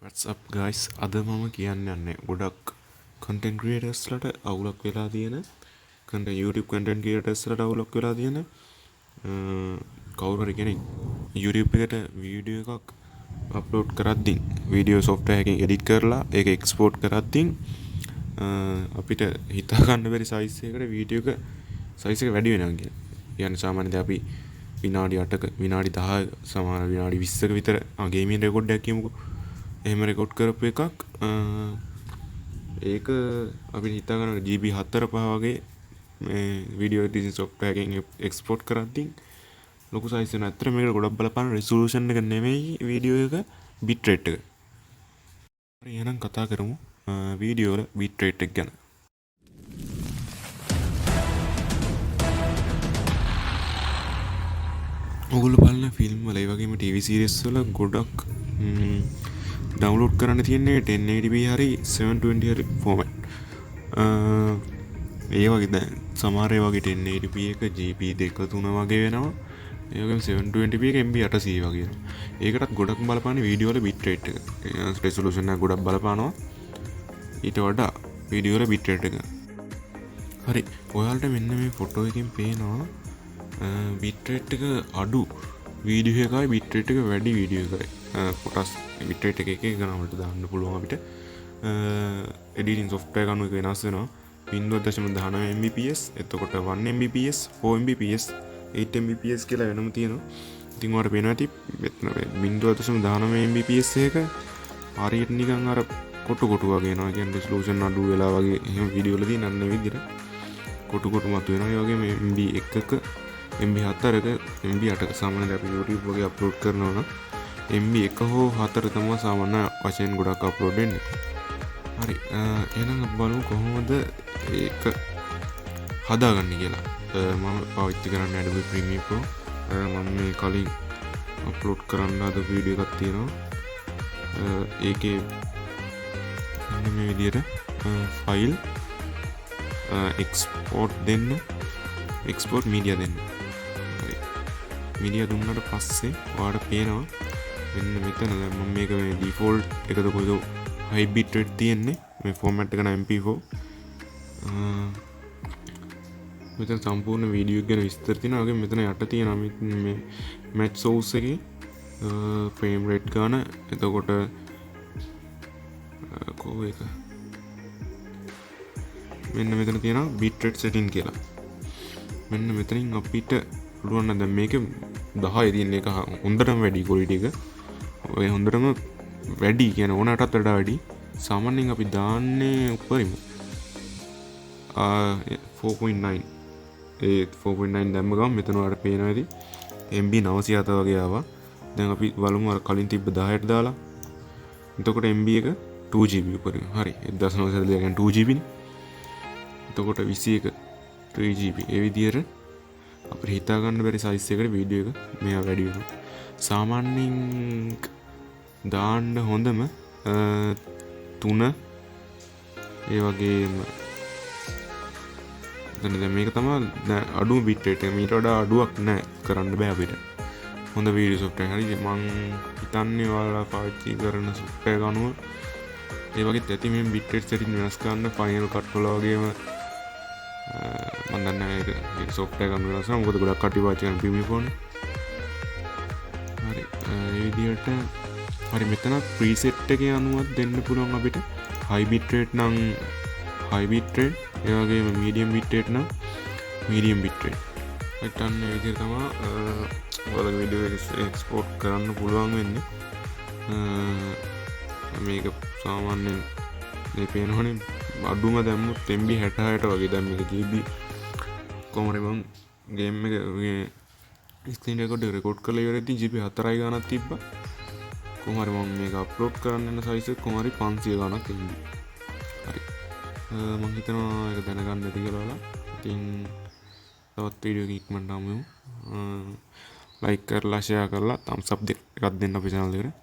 What's up guys? අද මම කියන්න යන්නේ ගොඩක් content creators ලට අවුලක් වෙලා තියෙන YouTube content creators ලට අවුලක් වෙලා තියෙන කවුරු හරි කෙනෙක් YouTube එකට වීඩියෝ එකක් අප්ලෝඩ් කරද්දී වීඩියෝ software එකකින් edit කරලා ඒක export කරද්දී අපිට හිතා ගන්න බැරි size එකකට වීඩියෝ එක size එක වැඩි වෙනවා කියන්නේ. කියන්නේ සාමාන්‍යයෙන් අපි විනාඩි 8ක විනාඩි 10 සමහර විනාඩි 20ක විතර ගේමින් රෙකෝඩ් එකක් කියමුකෝ. එහෙම රෙකෝඩ් කරපු එකක් ඒක අපිට හිතා ගන්න GB 4-5 වගේ මේ වීඩියෝ එඩිටින් software එකෙන් එක්ස්පෝර්ට් කරද්දී ලොකු size වෙනවා. ඇත්තට මේකට ගොඩක් බලපාන resolution එක නෙමෙයි වීඩියෝ එක bitrate එක. හරි එහෙනම් කතා කරමු වීඩියෝ වල bitrate එක ගැන. ඔයගොල්ලෝ බලන ෆිල්ම් වල ඒ වගේම TV series වල ගොඩක් ඩවුන්ලෝඩ් කරන්න තියෙන්නේ 1080p හරි 720 හරි ෆෝමැට්. ඒ වගේ දැන් සමහර ඒ වගේ 1080p එක GB 2 3 වගේ වෙනවා. ඒ වගේම 720p එක MB 800 වගේ වෙනවා. ඒකටත් ගොඩක් බලපාන්නේ වීඩියෝ වල bitrate එක. resolution එක ගොඩක් බලපානවා. ඊට වඩා වීඩියෝ වල bitrate එක. හරි. ඔයාලට මෙන්න මේ ෆොටෝ එකෙන් පේනවා bitrate එක අඩු වීඩියෝ එකයි bitrate එක වැඩි වීඩියෝ එකයි. කොටස් bitrate එක එක ගණන්වලට දාන්න පුළුවන් අපිට. editing software ගන්න එක වෙනස් වෙනවා. Windows 10.19 Mbps, එතකොට 1 Mbps, 4 Mbps, 8 Mbps කියලා වෙනම තියෙනවා. ඉතින් ඔයාලට පේනවා ඇති Windows 10.19 Mbps එක හරියට නිකන් අර කොටු වගේ එනවා. කියන්නේ resolution අඩු වෙලා වගේ එහෙම වීඩියෝ වල තියෙන අන්න ඒ විදිහට කොටු මතුවෙනවා. ඒ වගේම MB 1ක MB 4ක MB 8ක සාමාන්‍යයෙන් අපි YouTube වගේ අප්ලෝඩ් කරනවා නම් MB 1 හෝ 4 තමයි සාමාන්‍ය වශයෙන් ගොඩක් අප්ලෝඩ් වෙන්නේ. හරි. එහෙනම් අපි බලමු කොහොමද ඒක හදාගන්නේ කියලා. මම පාවිච්චි කරන්නේ Adobe Premiere Pro. මම මේ කලින් අප්ලෝඩ් කරන්න හද වීඩියෝ එකක් තියෙනවා. ඒකේ මෙන්න මේ විදිහට ෆයිල් export දෙන්න export media දෙන්න. හරි. media දුන්නාට පස්සේ ඔයාලට පේනවා මෙන්න මෙතන දැන් මම මේක මේ default එකද කොහෙද high bitrate තියෙන්නේ මේ format එක නම් MP4. මෙතන සම්පූර්ණ වීඩියෝ එක ගැන විස්තර තියෙනවා. වගේ මෙතන යට තියෙනවා මේ match source එකේ frame rate ගන්න. එතකොට කෝ එක මෙන්න මෙතන තියෙනවා bitrate setting කියලා. මෙන්න මෙතනින් අපිට පුළුවන් නම් දැන් මේක 10 තියෙන එක හොඳටම වැඩි quality එක. ඔය හොඳටම වැඩි කියන ඕනටත් වඩා වැඩි. සාමාන්‍යයෙන් අපි දාන්නේ උඩරිම 4.9. ඒ 4.9 දැම්ම ගමන් මෙතන ඔයාලට පේනවා ඇති MB 907 වගේ ආවා. දැන් අපි බලමු අර කලින් තිබ්බ 10ට දාලා. එතකොට MB එක 2GB උඩරිම. හරි. 1907 කියන්නේ 2GB නේ. එතකොට 21 3GB. ඒ විදිහට අපිට හිතා ගන්න බැරි size එකකට වීඩියෝ එක මෙයා වැඩි වෙනවා. සාමාන්‍යයෙන් දාන්න හොඳම 3 ඒ වගේම දැන් මේක තමයි අඩුම bitrate එක. මීට වඩා අඩුවක් නැහැ කරන්න බෑ අපිට. හොඳ වීඩියෝ software. හරි මං හිතන්නේ ඔයාලා පාවිච්චි කරන software එක අනුව ඒ වගේත් ඇති මේ bitrate setting වෙනස් කරන්න final cut වල වගේම මම දන්නේ නැහැ ඒක software එක අනුව වෙනස් කරනවා. මොකද ගොඩක් කටි පාවිච්චි කරන Premiere Pro නේ. හරි ඒ විදිහට හරි මෙතන preset එකේ අනුවත් දෙන්න පුළුවන් අපිට. high bitrate නම් high bitrate, ඒ වගේම medium bitrate නම් medium bitrate. හිතන්න මේ විදිහට තමයි ඔයාලගේ වීඩියෝ එක එක්ස්පෝර්ට් කරන්න පුළුවන් වෙන්නේ. මේක සාමාන්‍යයෙන් මේ පේනවනේ අඩුම දැම්මොත් MB 66ට වගේ. දැන් මේක GB කොහොමද මම ගේම් එක මේ ස්ක්‍රීන් රෙකෝඩ් කරලා ඉවරෙද්දී GB 4යි ගානක් තිබ්බා. කොහොම හරි මම මේක අප්ලෝඩ් කරන්න යන size එක කොහොම හරි 500 ගානක් MB. හරි. මම හිතනවා ඒක දැනගන්න ඇති කියලා ඔයාලා. ඉතින් තවත් වීඩියෝ එකක් ඉක්මනට ආමු. ලයික් කරලා ෂෙයා කරලා thumbs up එකක් දෙන්න අපේ channel එකට.